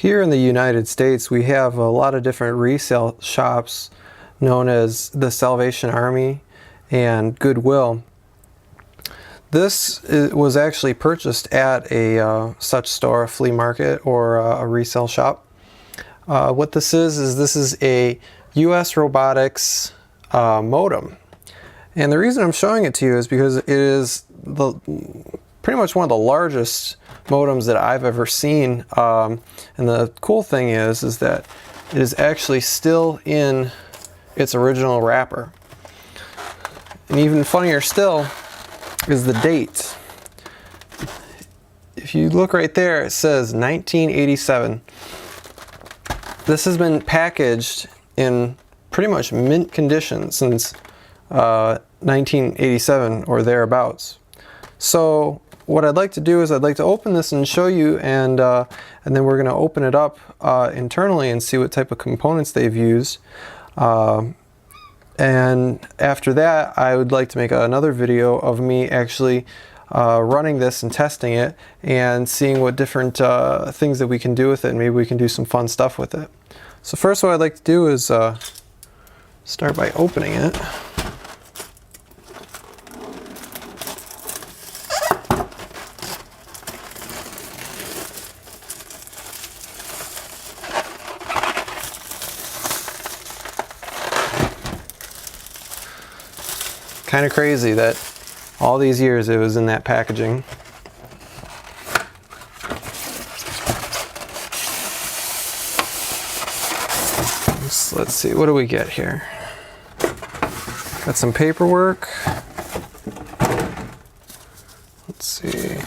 Here in the United States, we have a lot of different resale shops known as the Salvation Army and Goodwill. This was actually purchased at a such store, a flea market, or a resale shop. What this is this is a US Robotics modem. And the reason I'm showing it to you is because it is pretty much one of the largest modems that I've ever seen. And the cool thing is that it is actually still in its original wrapper. And even funnier still is the date. If you look right there, it says 1987. This has been packaged in pretty much mint condition since 1987 or thereabouts. So what I'd like to do is I'd like to open this and show you, and then we're going to open it up internally and see what type of components they've used. And after that, I would like to make another video of me actually running this and testing it and seeing what different things that we can do with it, and maybe we can do some fun stuff with it. So first, what I'd like to do is start by opening it. Kind of crazy that all these years it was in that packaging. Let's see, what do we get here? Got some paperwork. Let's see.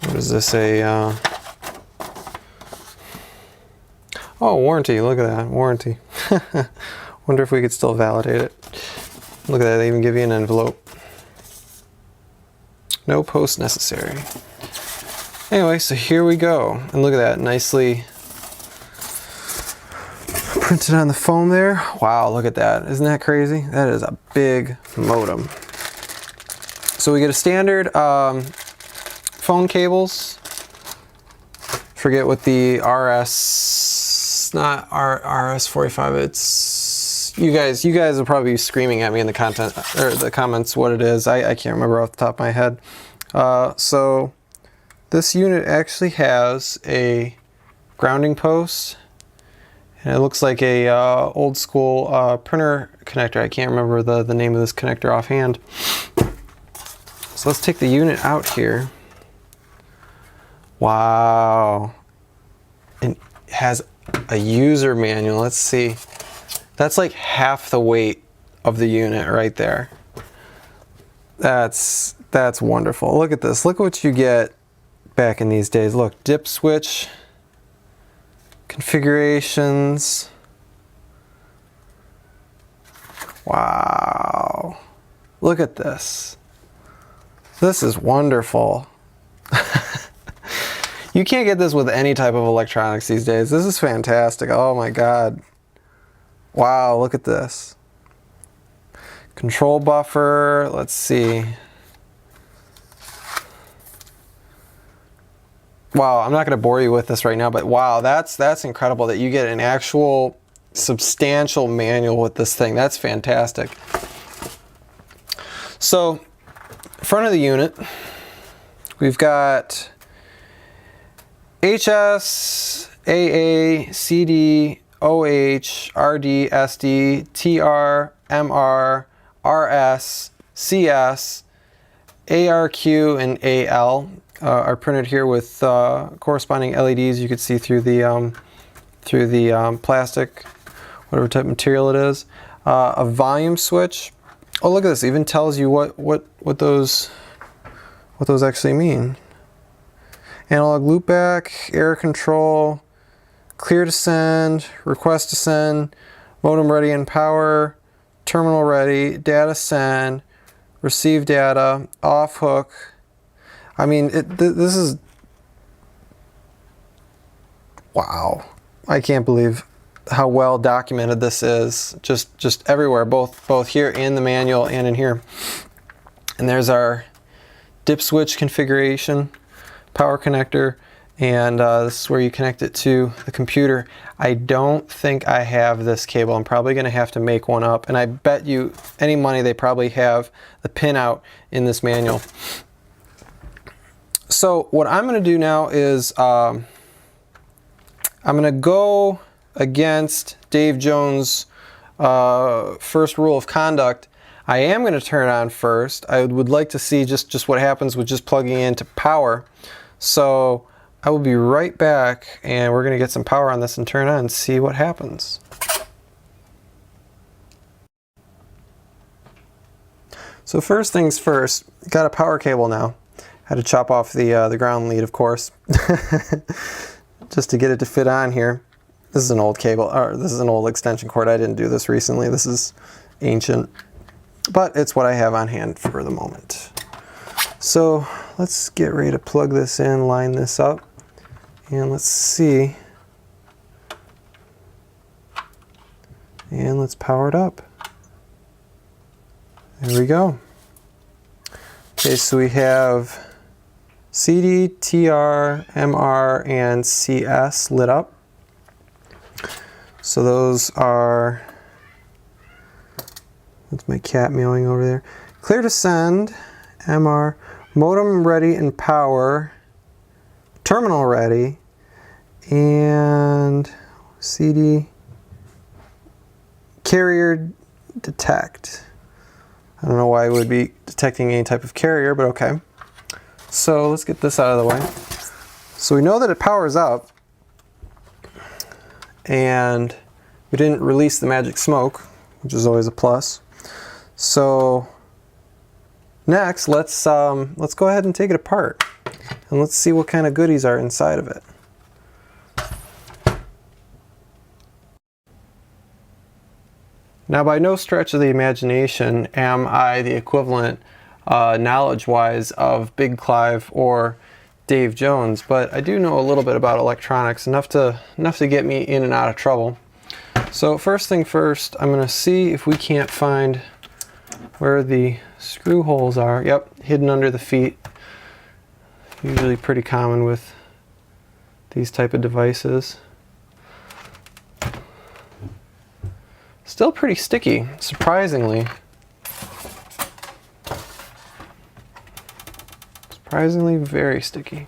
What is this? Oh, warranty. Look at that, warranty. Wonder if we could still validate it. Look at that, they even give you an envelope. No post necessary. Anyway, so here we go. And look at that, nicely printed on the foam there. Wow, look at that. Isn't that crazy? That is a big modem. So we get a standard phone cables. Forget what the not RS-45, it's you guys will probably be screaming at me in the comments what it is. I can't remember off the top of my head. So this unit actually has a grounding post, and it looks like a old school printer connector. I can't remember the name of this connector offhand. So let's take the unit out here. Wow. It has a user manual. Let's see. That's like half the weight of the unit right there. That's wonderful. Look at this. Look what you get back in these days. Look, dip switch, configurations. Wow. Look at this. This is wonderful. You can't get this with any type of electronics these days. This is fantastic. Oh my God. Wow, look at this. Control buffer, let's see. Wow, I'm not gonna bore you with this right now, but wow, that's incredible that you get an actual substantial manual with this thing. That's fantastic. So, front of the unit, we've got HS, AA, CD, OH, RD, SD, TR, MR, RS, CS, ARQ, and AL are printed here with corresponding LEDs you could see through the plastic, whatever type of material it is. A volume switch. Oh, look at this! It even tells you what those actually mean. Analog loopback, error control, clear to send, request to send, modem ready and power, terminal ready, data send, receive data, off hook. I mean, this is, wow. I can't believe how well documented this is. Just everywhere, both here in the manual and in here. And there's our dip switch configuration, power connector, and this is where you connect it to the computer. I don't think I have this cable. I'm probably going to have to make one up, and I bet you any money they probably have the pinout in this manual. So what I'm going to do now is I'm going to go against Dave Jones' first rule of conduct. I am going to turn it on first. I would like to see just what happens with just plugging into power. So I will be right back, and we're going to get some power on this and turn it on and see what happens. So first things first, got a power cable now. Had to chop off the ground lead, of course, just to get it to fit on here. This is an old cable, or this is an old extension cord. I didn't do this recently. This is ancient, but it's what I have on hand for the moment. So let's get ready to plug this in, line this up, and let's see. And let's power it up. There we go. Okay, so we have CD, TR, MR, and CS lit up. So those are, that's my cat meowing over there. Clear to send, MR, modem ready and power, terminal ready, and CD, carrier detect. I don't know why it would be detecting any type of carrier, but okay. So let's get this out of the way. So we know that it powers up, and we didn't release the magic smoke, which is always a plus. So next, let's go ahead and take it apart, and let's see what kind of goodies are inside of it. Now, by no stretch of the imagination am I the equivalent knowledge-wise of Big Clive or Dave Jones, but I do know a little bit about electronics, enough to get me in and out of trouble. So first thing first, I'm going to see if we can't find where the screw holes are. Yep, hidden under the feet. Usually pretty common with these type of devices. Still pretty sticky, surprisingly. Surprisingly very sticky.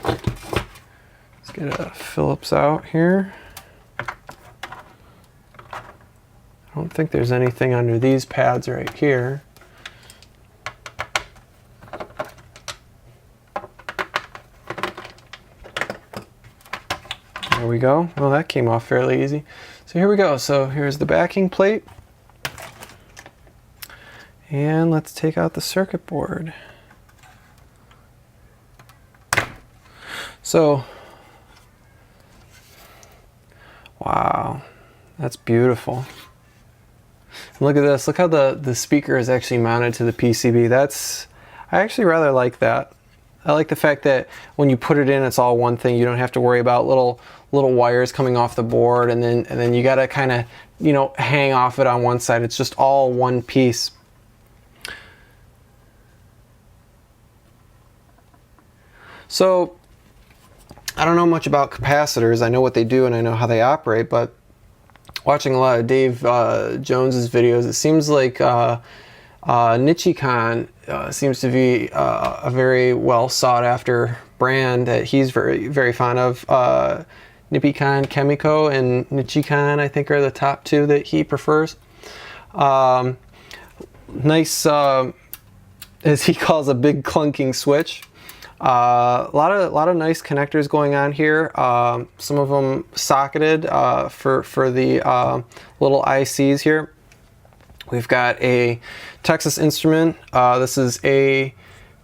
Let's get a Phillips out here. I don't think there's anything under these pads right here. There we go. Well, that came off fairly easy. So here we go. So here's the backing plate. And let's take out the circuit board. So, wow, that's beautiful. And look at this. Look how the speaker is actually mounted to the PCB. I actually rather like that. I like the fact that when you put it in, it's all one thing. You don't have to worry about little wires coming off the board, and then you got to kind of, you know, hang off it on one side. It's just all one piece. So I don't know much about capacitors. I know what they do and I know how they operate, but watching a lot of Dave Jones's videos, it seems like Nichicon seems to be a very well sought after brand that he's very fond of. Nippon Chemico and Nichicon, I think, are the top two that he prefers. Nice, as he calls, a big clunking switch. A lot of nice connectors going on here. Some of them socketed for the little ICs here. We've got a Texas Instrument. This is a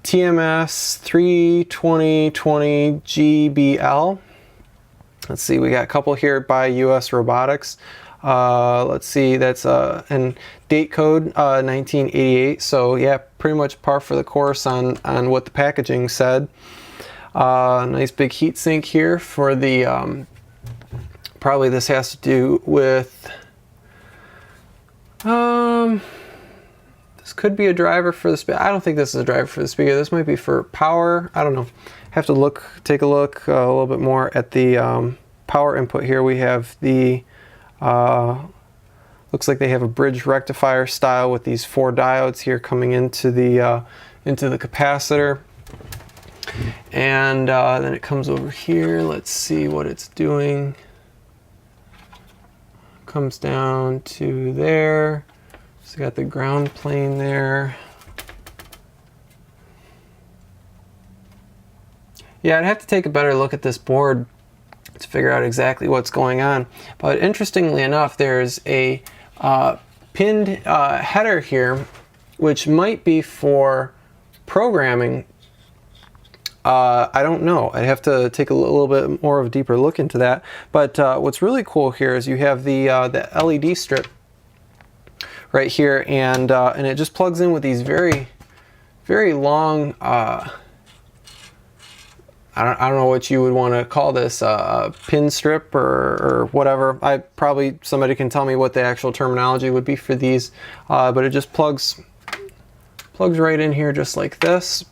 TMS 32020 GBL. Let's see, we got a couple here by US Robotics. Let's see, that's and date code 1988. So yeah, pretty much par for the course on what the packaging said. Nice big heat sink here for the probably this has to do with This could be a driver for the speaker. I don't think this is a driver for the speaker. This might be for power. I don't know. Have to take a look a little bit more at the power input here. We have the, looks like they have a bridge rectifier style with these 4 diodes here coming into the capacitor. And then it comes over here. Let's see what it's doing. Comes down to there. So got the ground plane there. Yeah, I'd have to take a better look at this board to figure out exactly what's going on. But interestingly enough, there's a pinned header here, which might be for programming. I don't know. I'd have to take a little bit more of a deeper look into that. But what's really cool here is you have the LED strip right here, and it just plugs in with these very, very long. I don't know what you would want to call this, pin strip or whatever. Somebody can tell me what the actual terminology would be for these, but it just plugs right in here just like this.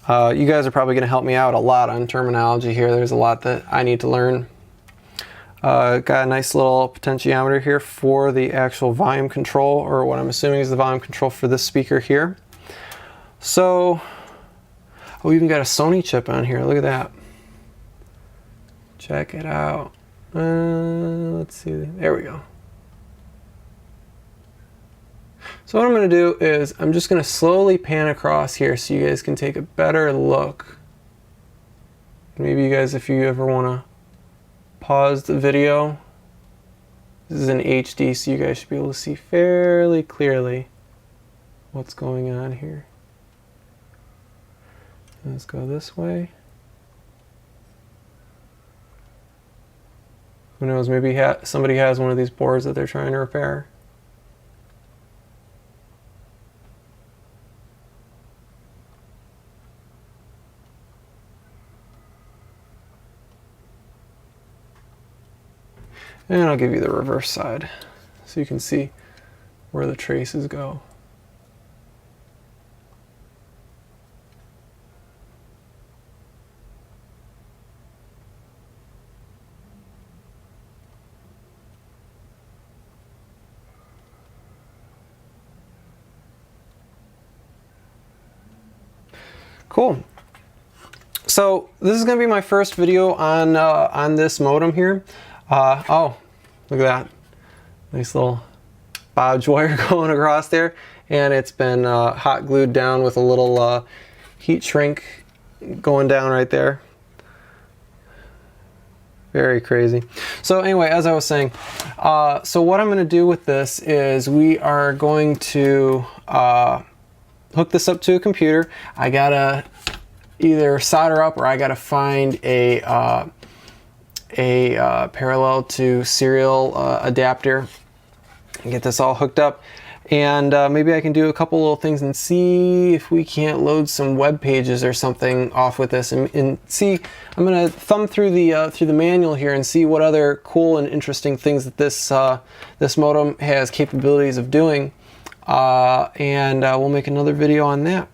You guys are probably going to help me out a lot on terminology here. There's a lot that I need to learn. Got a nice little potentiometer here for the actual volume control, or what I'm assuming is the volume control for this speaker here. So, we even got a Sony chip on here. Look at that. Check it out. Let's see. There we go. So what I'm going to do is I'm just going to slowly pan across here so you guys can take a better look. Maybe you guys, if you ever want to pause the video. This is in HD, so you guys should be able to see fairly clearly what's going on here. Let's go this way. Who knows, maybe somebody has one of these boards that they're trying to repair. And I'll give you the reverse side so you can see where the traces go. Cool. So this is going to be my first video on this modem here. Oh, look at that. Nice little bodge wire going across there. And it's been hot glued down with a little heat shrink going down right there. Very crazy. So anyway, as I was saying, so what I'm going to do with this is we are going to hook this up to a computer. I gotta either solder up or I gotta find a parallel to serial adapter and get this all hooked up. And maybe I can do a couple little things and see if we can't load some web pages or something off with this. And see, I'm gonna thumb through the manual here and see what other cool and interesting things that this modem has capabilities of doing. And we'll make another video on that.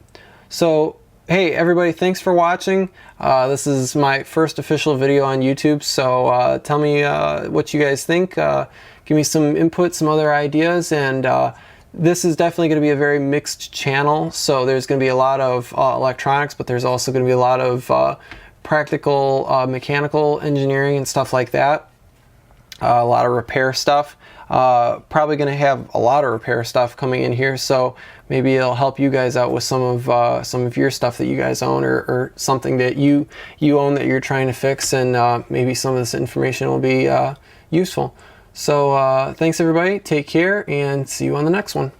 So hey everybody, thanks for watching. This is my first official video on YouTube, so tell me what you guys think. Give me some input, some other ideas, and this is definitely going to be a very mixed channel. So there's going to be a lot of electronics, but there's also going to be a lot of practical mechanical engineering and stuff like that. A lot of repair stuff. Probably going to have a lot of repair stuff coming in here, so maybe it'll help you guys out with some of your stuff that you guys own, or something that you own that you're trying to fix, and maybe some of this information will be useful. So thanks everybody, take care, and see you on the next one.